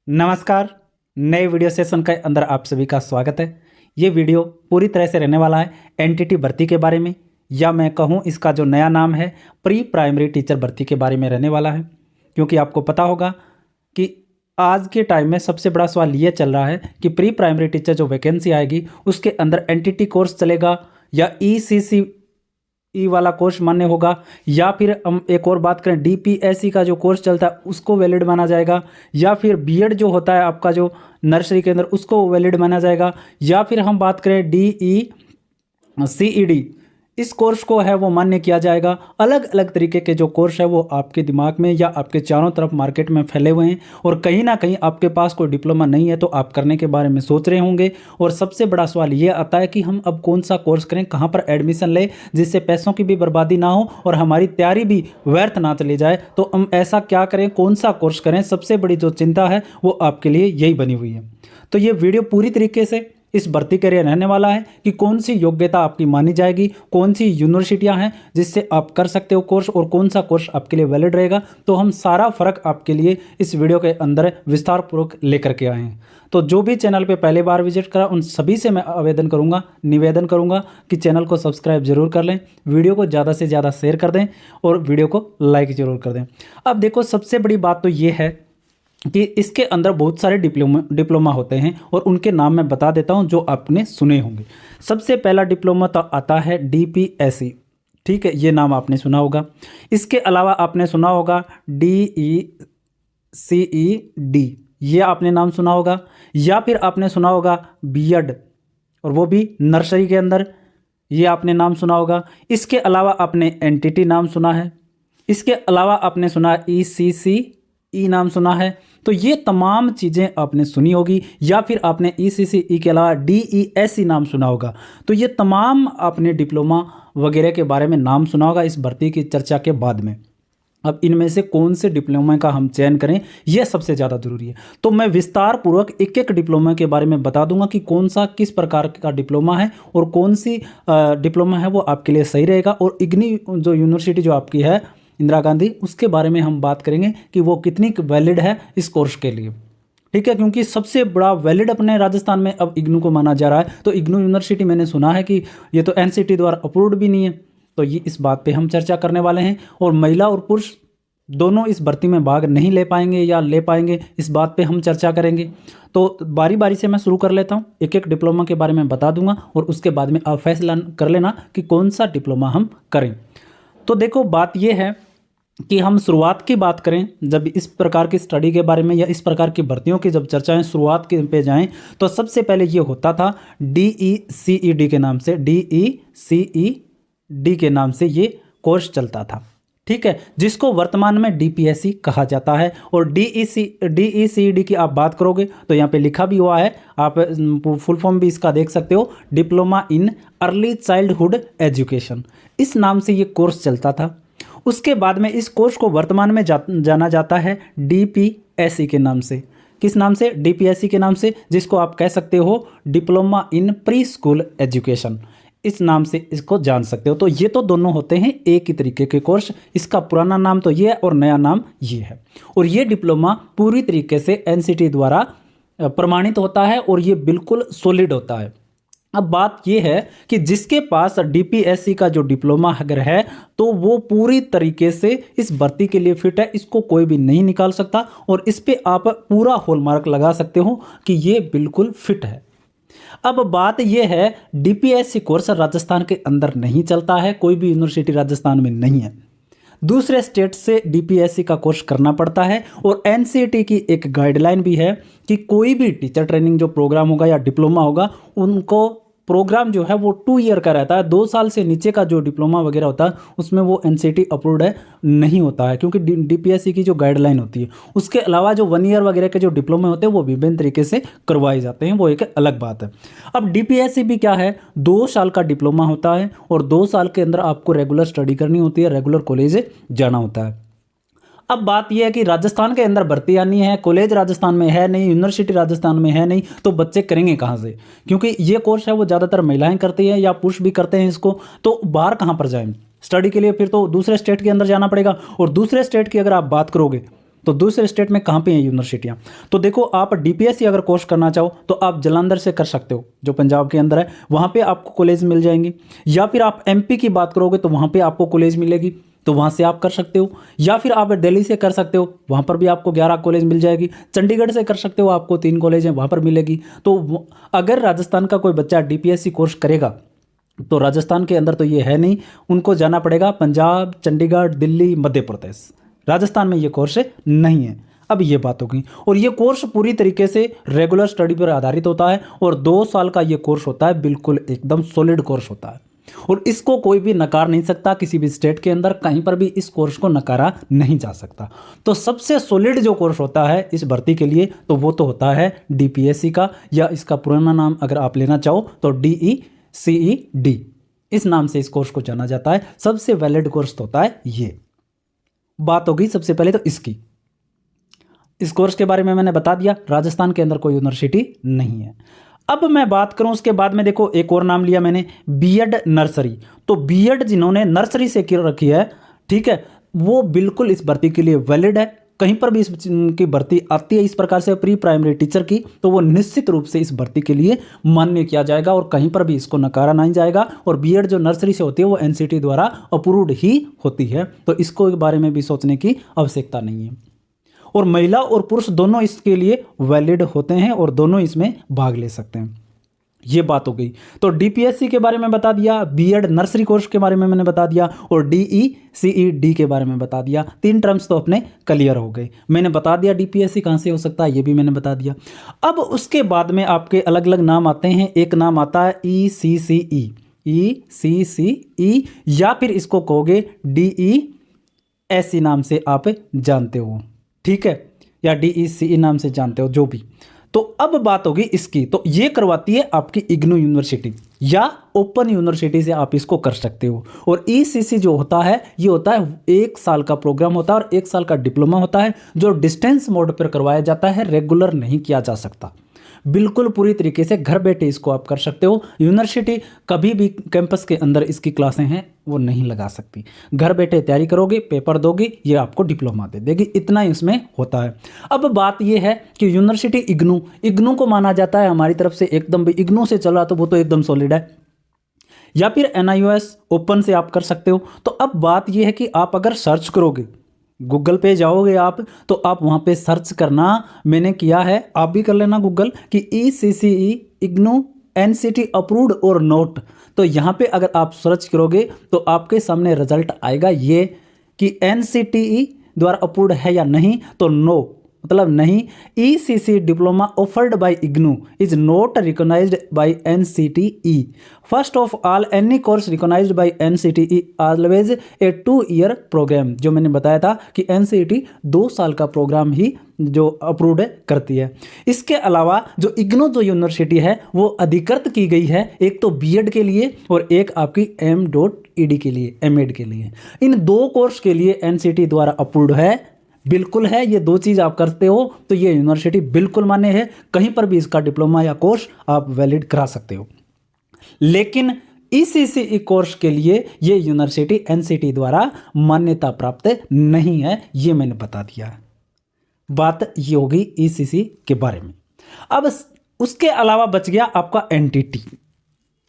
नमस्कार। नए video session के अंदर आप सभी का स्वागत है। ये वीडियो पूरी तरह से रहने वाला है एनटीटी भर्ती के बारे में, या मैं कहूँ इसका जो नया नाम है प्री प्राइमरी टीचर भर्ती के बारे में रहने वाला है। क्योंकि आपको पता होगा कि आज के टाइम में सबसे बड़ा सवाल ये चल रहा है कि प्री प्राइमरी टीचर जो वैकेंसी आएगी उसके अंदर एनटीटी कोर्स चलेगा या ईसीसी वाला कोर्स मान्य होगा, या फिर हम एक और बात करें डीपीएससी का जो कोर्स चलता है उसको वैलिड माना जाएगा, या फिर बीएड जो होता है आपका जो नर्सरी के अंदर उसको वैलिड माना जाएगा, या फिर हम बात करें DECED इस कोर्स को है वो मान्य किया जाएगा। अलग अलग तरीके के जो कोर्स है वो आपके दिमाग में या आपके चारों तरफ मार्केट में फैले हुए हैं, और कहीं ना कहीं आपके पास कोई डिप्लोमा नहीं है तो आप करने के बारे में सोच रहे होंगे। और सबसे बड़ा सवाल ये आता है कि हम अब कौन सा कोर्स करें, कहाँ पर एडमिशन लें जिससे पैसों की भी बर्बादी ना हो और हमारी तैयारी भी व्यर्थ ना चली जाए। तो हम ऐसा क्या करें, कौन सा कोर्स करें, सबसे बड़ी जो चिंता है वो आपके लिए यही बनी हुई है। तो ये वीडियो पूरी तरीके से इस भर्ती के लिए रहने वाला है कि कौन सी योग्यता आपकी मानी जाएगी, कौन सी यूनिवर्सिटियां हैं जिससे आप कर सकते हो कोर्स, और कौन सा कोर्स आपके लिए वैलिड रहेगा। तो हम सारा फर्क आपके लिए इस वीडियो के अंदर विस्तार पूर्वक लेकर के आए हैं। तो जो भी चैनल पे पहले बार विजिट करा उन सभी से मैं निवेदन करूंगा कि चैनल को सब्सक्राइब जरूर कर लें, वीडियो को ज़्यादा से ज़्यादा शेयर कर दें और वीडियो को लाइक जरूर कर दें। अब देखो, सबसे बड़ी बात तो ये है कि इसके अंदर बहुत सारे डिप्लोमा होते हैं, और उनके नाम मैं बता देता हूं जो आपने सुने होंगे। सबसे पहला डिप्लोमा तो आता है डीपीएससी, ठीक है, ये नाम आपने सुना होगा। इसके अलावा आपने सुना होगा DECED, ये आपने नाम सुना होगा, या फिर आपने सुना होगा बीएड, और वो भी नर्सरी के अंदर, ये आपने नाम सुना होगा। इसके अलावा आपने एनटीटी नाम सुना है, इसके अलावा आपने सुना ECC नाम सुना है। तो ये तमाम चीज़ें आपने सुनी होगी, या फिर आपने ECC के अलावा DESC नाम सुना होगा। तो ये तमाम आपने डिप्लोमा वगैरह के बारे में नाम सुना होगा इस भर्ती की चर्चा के बाद में। अब इनमें से कौन से डिप्लोमा का हम चयन करें, यह सबसे ज़्यादा जरूरी है। तो मैं विस्तार पूर्वक एक एक डिप्लोमा के बारे में बता दूंगा कि कौन सा किस प्रकार का डिप्लोमा है और कौन सी डिप्लोमा है वो आपके लिए सही रहेगा। और इग्नी जो यूनिवर्सिटी जो आपकी है इंदिरा गांधी, उसके बारे में हम बात करेंगे कि वो कितनी वैलिड है इस कोर्स के लिए, ठीक है। क्योंकि सबसे बड़ा वैलिड अपने राजस्थान में अब इग्नू को माना जा रहा है। तो इग्नू यूनिवर्सिटी मैंने सुना है कि ये तो एनसीटी द्वारा अप्रूव्ड भी नहीं है। तो ये इस बात पे हम चर्चा करने वाले हैं, और महिला और पुरुष दोनों इस भर्ती में भाग नहीं ले पाएंगे या ले पाएंगे, इस बात पे हम चर्चा करेंगे। तो बारी बारी से मैं शुरू कर लेता हूँ, एक एक डिप्लोमा के बारे में बता दूंगा, और उसके बाद में आप फैसला कर लेना कि कौन सा डिप्लोमा हम करें। तो देखो, बात यह है कि हम शुरुआत की बात करें, जब इस प्रकार की स्टडी के बारे में या इस प्रकार की भर्तियों की जब चर्चाएं शुरुआत के पे जाएं, तो सबसे पहले ये होता था DECED के नाम से, DECED के नाम से ये कोर्स चलता था, ठीक है, जिसको वर्तमान में DPSC कहा जाता है। और DECED की आप बात करोगे तो यहाँ पे लिखा भी हुआ है, आप फुल फॉर्म भी इसका देख सकते हो, diploma in early childhood education, इस नाम से ये कोर्स चलता था। उसके बाद में इस कोर्स को वर्तमान में जाना जाता है DPSC के नाम से। किस नाम से? DPSC के नाम से, जिसको आप कह सकते हो diploma in pre school education, इस नाम से इसको जान सकते हो। तो ये तो दोनों होते हैं एक ही तरीके के कोर्स, इसका पुराना नाम तो ये है और नया नाम ये है। और ये डिप्लोमा पूरी तरीके से एनसीटी द्वारा प्रमाणित होता है और ये बिल्कुल सॉलिड होता है। अब बात यह है कि जिसके पास DPSC का जो डिप्लोमा अगर है तो वो पूरी तरीके से इस भर्ती के लिए फिट है, इसको कोई भी नहीं निकाल सकता, और इस पे आप पूरा हॉलमार्क लगा सकते हो कि ये बिल्कुल फिट है। अब बात यह है, DPSC कोर्स राजस्थान के अंदर नहीं चलता है, कोई भी यूनिवर्सिटी राजस्थान में नहीं है, दूसरे स्टेट से DPSC का कोर्स करना पड़ता है। और NCT की एक गाइडलाइन भी है कि कोई भी टीचर ट्रेनिंग जो प्रोग्राम होगा या डिप्लोमा होगा, उनको प्रोग्राम जो है वो 2 ईयर का रहता है। 2 साल से नीचे का जो डिप्लोमा वगैरह होता है उसमें वो NCT अप्रूव्ड है नहीं होता है, क्योंकि DPSC की जो गाइडलाइन होती है। उसके अलावा जो 1 ईयर वगैरह के जो डिप्लोमा होते हैं वो विभिन्न तरीके से करवाए जाते हैं, वो एक अलग बात है। अब DPSC भी क्या है, 2 साल का डिप्लोमा होता है, और 2 साल के अंदर आपको रेगुलर स्टडी करनी होती है, रेगुलर कॉलेज जाना होता है। अब बात यह है कि राजस्थान के अंदर भर्ती आनी है, कॉलेज राजस्थान में है नहीं, यूनिवर्सिटी राजस्थान में है नहीं, तो बच्चे करेंगे कहाँ से? क्योंकि ये कोर्स है वो ज़्यादातर महिलाएं करती हैं या पुरुष भी करते हैं इसको, तो बाहर कहाँ पर जाएं स्टडी के लिए? फिर तो दूसरे स्टेट के अंदर जाना पड़ेगा। और दूसरे स्टेट की अगर आप बात करोगे तो दूसरे स्टेट में कहाँ पे हैं यूनिवर्सिटियाँ? तो देखो, आप डीपीएससी अगर कोर्स करना चाहो तो आप जालंधर से कर सकते हो, जो पंजाब के अंदर है, वहाँ पे आपको कॉलेज मिल जाएंगे। या फिर आप एमपी की बात करोगे तो वहाँ पे आपको कॉलेज मिलेगी, तो वहाँ से आप कर सकते हो। या फिर आप दिल्ली से कर सकते हो, वहाँ पर भी आपको 11 कॉलेज मिल जाएगी। चंडीगढ़ से कर सकते हो, आपको 3 कॉलेज हैं, वहाँ पर मिलेगी। तो अगर राजस्थान का कोई बच्चा डीपीएससी कोर्स करेगा तो राजस्थान के अंदर तो ये है नहीं, उनको जाना पड़ेगा पंजाब, चंडीगढ़, दिल्ली, मध्य प्रदेश। राजस्थान में ये कोर्स नहीं है। अब ये बात होगी। और ये कोर्स पूरी तरीके से रेगुलर स्टडी पर आधारित होता है और 2 साल का ये कोर्स होता है, बिल्कुल एकदम सॉलिड कोर्स होता है। और इसको कोई भी नकार नहीं सकता, किसी भी स्टेट के अंदर कहीं पर भी इस कोर्स को नकारा नहीं जा सकता। तो सबसे सॉलिड जो कोर्स होता है इस भर्ती के लिए तो वो तो होता है डीपीएससी का, या इसका पुराना नाम अगर आप लेना चाहो तो DECED, इस नाम से इस कोर्स को जाना जाता है। सबसे वैलिड कोर्स होता है ये। बात हो गई सबसे पहले तो इसकी। इस कोर्स के बारे में मैंने बता दिया, राजस्थान के अंदर कोई यूनिवर्सिटी नहीं है। अब मैं बात करूं उसके बाद में, देखो एक और नाम लिया मैंने, बीएड नर्सरी। तो बीएड जिन्होंने नर्सरी से की रखी है, ठीक है, वो बिल्कुल इस भर्ती के लिए वैलिड है। कहीं पर भी इसकी भर्ती आती है इस प्रकार से प्री प्राइमरी टीचर की, तो वो निश्चित रूप से इस भर्ती के लिए मान्य किया जाएगा और कहीं पर भी इसको नकारा नहीं जाएगा। और बीएड जो नर्सरी से होती है वो एनसीटी द्वारा अप्रूव्ड ही होती है, तो इसको के बारे में भी सोचने की आवश्यकता नहीं है। और महिला और पुरुष दोनों इसके लिए वैलिड होते हैं और दोनों इसमें भाग ले सकते हैं। ये बात हो गई। तो डीपीएससी के बारे में बता दिया, बीएड नर्सरी कोर्स के बारे में मैंने बता दिया और DECED के बारे में बता दिया। 3 टर्म्स तो अपने क्लियर हो गए। मैंने बता दिया डीपीएससी कहाँ से हो सकता है, ये भी मैंने बता दिया। अब उसके बाद में आपके अलग अलग नाम आते हैं। एक नाम आता है ECCE, या फिर इसको कहोगे DESE नाम से आप जानते हो, ठीक है, या DECE नाम से जानते हो, जो भी। तो अब बात होगी इसकी। तो ये करवाती है आपकी इग्नू यूनिवर्सिटी या ओपन यूनिवर्सिटी से आप इसको कर सकते हो। और ECC जो होता है ये होता है 1 साल का प्रोग्राम होता है और 1 साल का डिप्लोमा होता है, जो डिस्टेंस मोड पर करवाया जाता है, रेगुलर नहीं किया जा सकता। बिल्कुल पूरी तरीके से घर बैठे इसको आप कर सकते हो। यूनिवर्सिटी कभी भी कैंपस के अंदर इसकी क्लासें हैं वो नहीं लगा सकती। घर बैठे तैयारी करोगे, पेपर दोगे, ये आपको डिप्लोमा दे देगी, इतना इसमें होता है। अब बात ये है कि यूनिवर्सिटी इग्नू को माना जाता है हमारी तरफ से एकदम, इग्नू से चला तो वो तो एकदम सॉलिड है। या फिर NIOS ओपन से आप कर सकते हो। तो अब बात ये है कि आप अगर सर्च करोगे, गूगल पे जाओगे आप, तो आप वहाँ पे सर्च करना, मैंने किया है, आप भी कर लेना गूगल, कि ECCE इग्नू NCT अप्रूव्ड और नोट। तो यहाँ पे अगर आप सर्च करोगे तो आपके सामने रिजल्ट आएगा ये कि NCTE द्वारा अप्रूव्ड है या नहीं, तो नो मतलब नहीं। ECC diploma offered by IGNOU is not recognised by NCTE। First of all any course recognised by NCTE always a 2 year programme. जो मैंने बताया था कि NCT 2 साल का प्रोग्राम ही जो अप्रूव्ड करती है। इसके अलावा जो इग्नू जो यूनिवर्सिटी है वो अधिकृत की गई है, एक तो बीएड के लिए और एक आपकी M.Ed के लिए, एमएड के लिए। इन 2 कोर्स के लिए NCT द्वारा अप्रूव्ड है, बिल्कुल है। ये 2 चीज़ आप करते हो तो ये यूनिवर्सिटी बिल्कुल मान्य है, कहीं पर भी इसका डिप्लोमा या कोर्स आप वैलिड करा सकते हो। लेकिन ECCE कोर्स के लिए ये यूनिवर्सिटी NCT द्वारा मान्यता प्राप्त नहीं है, ये मैंने बता दिया। बात ये होगी ECC के बारे में। अब उसके अलावा बच गया आपका NTT।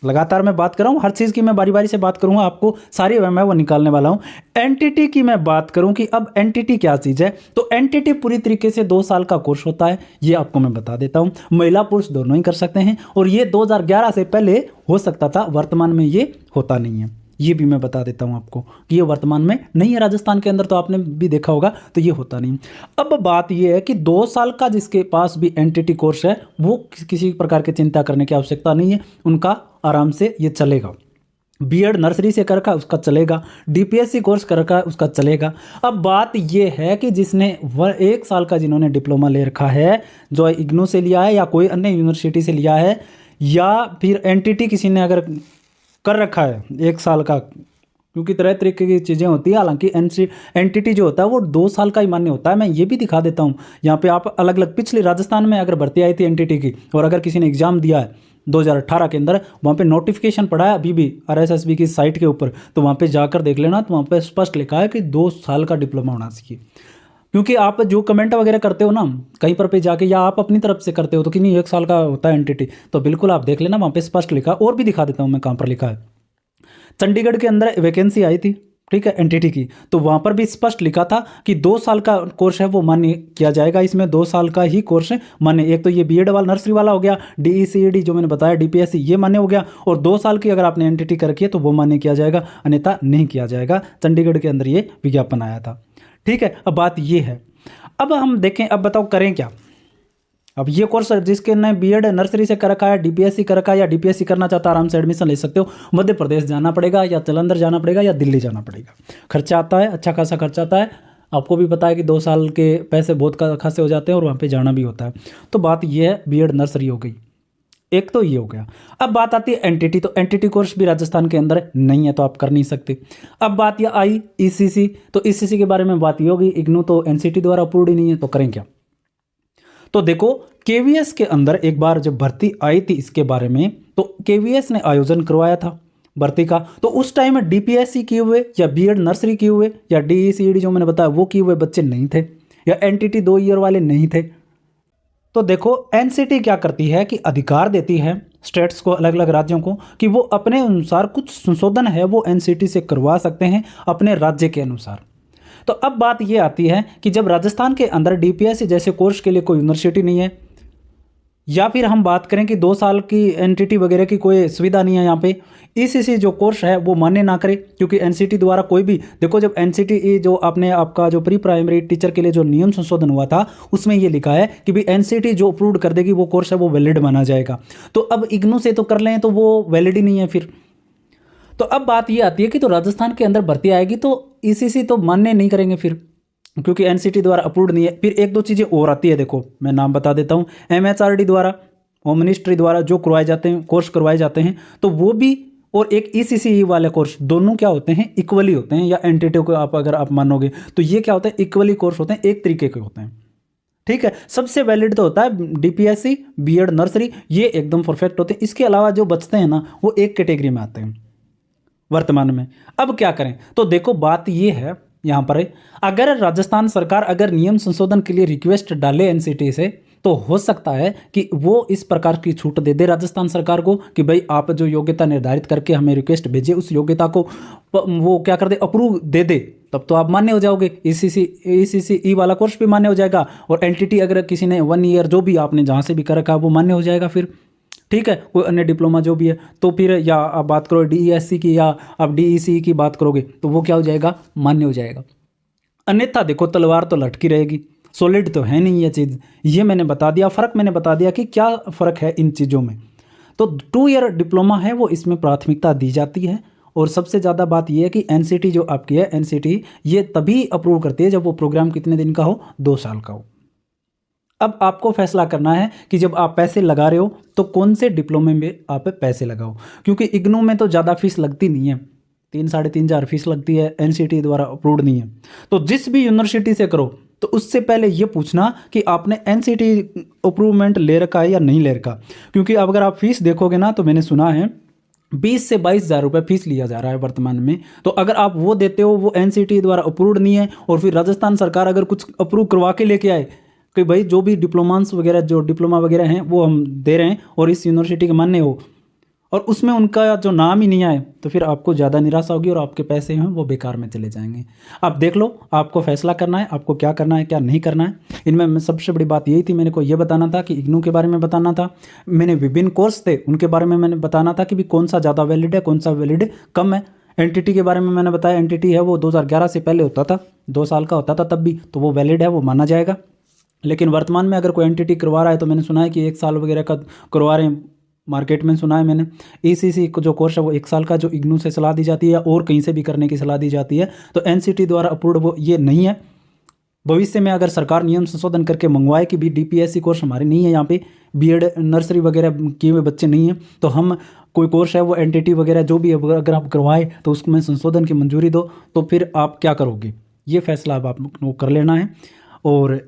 लगातार मैं बात कर रहा हूँ, हर चीज़ की मैं बारी बारी से बात करूँगा, आपको सारी मैं वो निकालने वाला हूँ। NTT की मैं बात करूँ कि अब NTT क्या चीज़ है, तो NTT पूरी तरीके से 2 साल का कोर्स होता है, ये आपको मैं बता देता हूँ। महिला पुरुष दोनों ही कर सकते हैं और ये 2011 से पहले हो सकता था, वर्तमान में ये होता नहीं है। ये भी मैं बता देता हूँ आपको कि ये वर्तमान में नहीं है राजस्थान के अंदर, तो आपने भी देखा होगा, तो ये होता नहीं। अब बात ये है कि 2 साल का जिसके पास भी NTT कोर्स है वो किसी प्रकार की चिंता करने की आवश्यकता नहीं है, उनका आराम से ये चलेगा। बीएड नर्सरी से कर का उसका चलेगा, DPSC कोर्स कर का उसका चलेगा। अब बात ये है कि जिसने 1 साल का जिन्होंने डिप्लोमा ले रखा है, जो इग्नू से लिया है या कोई अन्य यूनिवर्सिटी से लिया है, या फिर NTT किसी ने अगर कर रखा है 1 साल का, क्योंकि तरह तरीके की चीज़ें होती है। हालांकि NTT जो होता है वो 2 साल का ही मान्य होता है। मैं ये भी दिखा देता हूँ यहाँ पे, आप अलग अलग पिछले राजस्थान में अगर भर्ती आई थी NTT की, और अगर किसी ने एग्जाम दिया है 2018 के अंदर, वहाँ पे नोटिफिकेशन पड़ा है अभी भी RSSB की साइट के ऊपर, तो वहाँ पे जाकर देख लेना, तो वहाँ पे स्पष्ट लिखा है कि 2 साल का डिप्लोमा होना चाहिए। क्योंकि आप जो कमेंट वगैरह करते हो ना कहीं पर पे जाके, या आप अपनी तरफ से करते हो तो कि नहीं 1 साल का होता है एनटीटी, तो बिल्कुल आप देख लेना, वहाँ पे स्पष्ट लिखा, और भी दिखा देता हूँ मैं कहाँ पर लिखा है। चंडीगढ़ के अंदर वैकेंसी आई थी, ठीक है, एनटीटी की, तो वहाँ पर भी स्पष्ट लिखा था कि 2 साल का कोर्स है वो मान्य किया जाएगा। इसमें 2 साल का ही कोर्स मान्य, एक तो ये बीएड वाला नर्सरी वाला हो गया, डीईसीईडी जो मैंने बताया, डीपीएससी ये मान्य हो गया, और 2 साल की अगर आपने एनटीटी कर रखी है तो वो मान्य किया जाएगा, अन्यथा नहीं किया जाएगा। चंडीगढ़ के अंदर ये विज्ञापन आया था, ठीक है। अब बात ये है, अब हम देखें, अब बताओ करें क्या। अब ये कोर्स जिसके ने बीएड नर्सरी से कर रखा है, डीपीएससी कर रखा है, या डीपीएससी करना चाहता है, आराम से एडमिशन ले सकते हो। मध्य प्रदेश जाना पड़ेगा, या जालंधर जाना पड़ेगा, या दिल्ली जाना पड़ेगा। खर्चा आता है, अच्छा खासा खर्चा आता है। आपको भी पता है कि 2 साल के पैसे बहुत खासे हो जाते हैं, और वहाँ पे जाना भी होता है। तो बात ये है, बीएड नर्सरी हो गई, एक तो ये हो गया। अब बात आती है एनटीटी, तो एनटीटी कोर्स भी राजस्थान के अंदर नहीं है, तो आप कर नहीं सकते। अब बात यह आई ईसीसी, तो ईसीसी के बारे में बात ये होगी, इग्नू तो एनसीटी द्वारा अप्रूव्ड ही नहीं है, तो करें क्या। तो देखो, केवीएस के अंदर एक बार जब भर्ती आई थी इसके बारे में, तो केवीएस ने आयोजन करवाया था भर्ती का, तो उस टाइम में डीपीएससी किए हुए, या बीएड नर्सरी किए हुए, या डीईसीईडी जो मैंने बताया वो किए हुए बच्चे नहीं थे, या एनटीटी 2 ईयर वाले नहीं थे। तो देखो, एनसीटी क्या करती है कि अधिकार देती है स्टेट्स को, अलग अलग राज्यों को, कि वो अपने अनुसार कुछ संशोधन है वो एनसीटी से करवा सकते हैं अपने राज्य के अनुसार। तो अब बात ये आती है कि जब राजस्थान के अंदर डीपीएससी जैसे कोर्स के लिए कोई यूनिवर्सिटी नहीं है, या फिर हम बात करें कि 2 साल की एनटीटी वगैरह की कोई सुविधा नहीं है, यहाँ पे ईसीसी जो कोर्स है वो मान्य ना करे, क्योंकि एनसीटी द्वारा कोई भी, देखो जब एनसीटी जो आपने आपका जो प्री प्राइमरी टीचर के लिए जो नियम संशोधन हुआ था, उसमें ये लिखा है कि भाई एनसीटी जो अप्रूव कर देगी वो कोर्स है वो वैलिड माना जाएगा। तो अब इग्नू से तो कर लें तो वो वैलिड ही नहीं है फिर। तो अब बात ये आती है कि तो राजस्थान के अंदर भर्ती आएगी तो ईसीसी तो मान्य नहीं करेंगे फिर, क्योंकि एनसीटी द्वारा अप्रूव्ड नहीं है। फिर 1-2 चीज़ें और आती है, देखो मैं नाम बता देता हूँ। एमएचआरडी द्वारा, होम मिनिस्ट्री द्वारा जो करवाए जाते हैं, कोर्स करवाए जाते हैं, तो वो भी, और एक ईसीसी वाले कोर्स, दोनों क्या होते हैं, इक्वली होते हैं, या एनटीटी को आप अगर आप मानोगे तो ये क्या होता है, इक्वली कोर्स होते हैं, एक तरीके के होते हैं, ठीक है। सबसे वैलिड तो होता है डीपीएससी, बीएड नर्सरी, ये एकदम परफेक्ट होते हैं। इसके अलावा जो बचते हैं ना वो एक कैटेगरी में आते हैं वर्तमान में। अब क्या करें, तो देखो बात ये है यहाँ पर, अगर राजस्थान सरकार अगर नियम संशोधन के लिए रिक्वेस्ट डाले एनसीटी से, तो हो सकता है कि वो इस प्रकार की छूट दे दे राजस्थान सरकार को कि भाई आप जो योग्यता निर्धारित करके हमें रिक्वेस्ट भेजे, उस योग्यता को वो क्या कर दे, अप्रूव दे दे, तब तो आप मान्य हो जाओगे। ईसीसी वाला कोर्स भी मान्य हो जाएगा, और एनटीटी अगर किसी ने 1 ईयर जो भी आपने जहाँ से भी कर रखा वो मान्य हो जाएगा फिर, ठीक है। कोई अन्य डिप्लोमा जो भी है, तो फिर या आप बात करो डीईएससी की, या आप डीईसी की बात करोगे, तो वो क्या हो जाएगा, मान्य हो जाएगा। अन्यथा देखो, तलवार तो लटकी रहेगी, सॉलिड तो है नहीं ये चीज़। ये मैंने बता दिया, फ़र्क मैंने बता दिया कि क्या फ़र्क है इन चीज़ों में। तो 2 ईयर डिप्लोमा है वो इसमें प्राथमिकता दी जाती है, और सबसे ज़्यादा बात ये है कि एनसीटी जो आपकी है, एनसीटी ये तभी अप्रूव करती है जब वो प्रोग्राम कितने दिन का हो, 2 साल का हो। अब आपको फैसला करना है कि जब आप पैसे लगा रहे हो तो कौन से डिप्लोमे में आप पैसे लगाओ, क्योंकि इग्नू में तो ज़्यादा फीस लगती नहीं है, 3-3.5 हज़ार फीस लगती है, एनसीटी द्वारा अप्रूव्ड नहीं है। तो जिस भी यूनिवर्सिटी से करो तो उससे पहले ये पूछना कि आपने एनसीटी अप्रूवमेंट ले रखा है या नहीं ले रखा, क्योंकि अब अगर आप फीस देखोगे ना, तो मैंने सुना है 20 से 22 हज़ार रुपये फीस लिया जा रहा है वर्तमान में। तो अगर आप वो देते हो, वो एनसीटी द्वारा अप्रूव्ड नहीं है, और फिर राजस्थान सरकार अगर कुछ अप्रूव करवा के लेके आए कि भाई जो भी डिप्लोमांस वगैरह, जो डिप्लोमा वगैरह हैं वो हम दे रहे हैं, और इस यूनिवर्सिटी के मान्य हो, और उसमें उनका जो नाम ही नहीं आए, तो फिर आपको ज़्यादा निराशा होगी और आपके पैसे हैं वो बेकार में चले जाएंगे। आप देख लो, आपको फैसला करना है, आपको क्या करना है क्या नहीं करना है। इनमें सबसे बड़ी बात यही थी, मैंने को ये बताना था कि इग्नू के बारे में बताना था, मैंने विभिन्न कोर्स थे उनके बारे में मैंने बताना था कि भी कौन सा ज़्यादा वैलिड है, कौन सा वैलिड कम है। एनटीटी के बारे में मैंने बताया, एनटीटी है वो 2011 से पहले होता था, 2 साल का होता था तब भी, तो वो वैलिड है, वो माना जाएगा। लेकिन वर्तमान में अगर कोई एनटीटी करवा रहा है तो मैंने सुना है कि 1 साल वगैरह का करवा रहे हैं, मार्केट में सुना है मैंने। ईसीसी को जो कोर्स है वो 1 साल का जो इग्नू से सलाह दी जाती है, और कहीं से भी करने की सलाह दी जाती है, तो एनसीटी द्वारा अप्रूव्ड वो ये नहीं है। भविष्य में अगर सरकार नियम संशोधन करके मंगवाए कि भी डीपीएससी कोर्स हमारे नहीं है, यहाँ पे बीएड नर्सरी वगैरह किए हुए बच्चे नहीं हैं, तो हम कोई कोर्स है वो एनटीटी वगैरह जो भी अगर आप करवाए तो उसमें संशोधन की मंजूरी दो, तो फिर आप क्या करोगे, ये फैसला अब आप लोग कर लेना है। और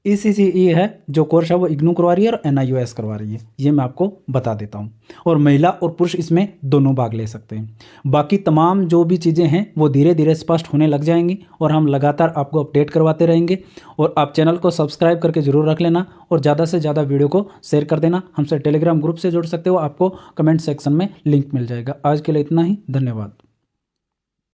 ECCE है जो कोर्स है वो इग्नू करवा रही है और NIOS करवा रही है, ये मैं आपको बता देता हूँ। और महिला और पुरुष इसमें दोनों भाग ले सकते हैं। बाकी तमाम जो भी चीज़ें हैं वो धीरे धीरे स्पष्ट होने लग जाएंगी और हम लगातार आपको अपडेट करवाते रहेंगे। और आप चैनल को सब्सक्राइब करके ज़रूर रख लेना और ज़्यादा से ज़्यादा वीडियो को शेयर कर देना। हमसे टेलीग्राम ग्रुप से जुड़ सकते हो, आपको कमेंट सेक्शन में लिंक मिल जाएगा। आज के लिए इतना ही, धन्यवाद।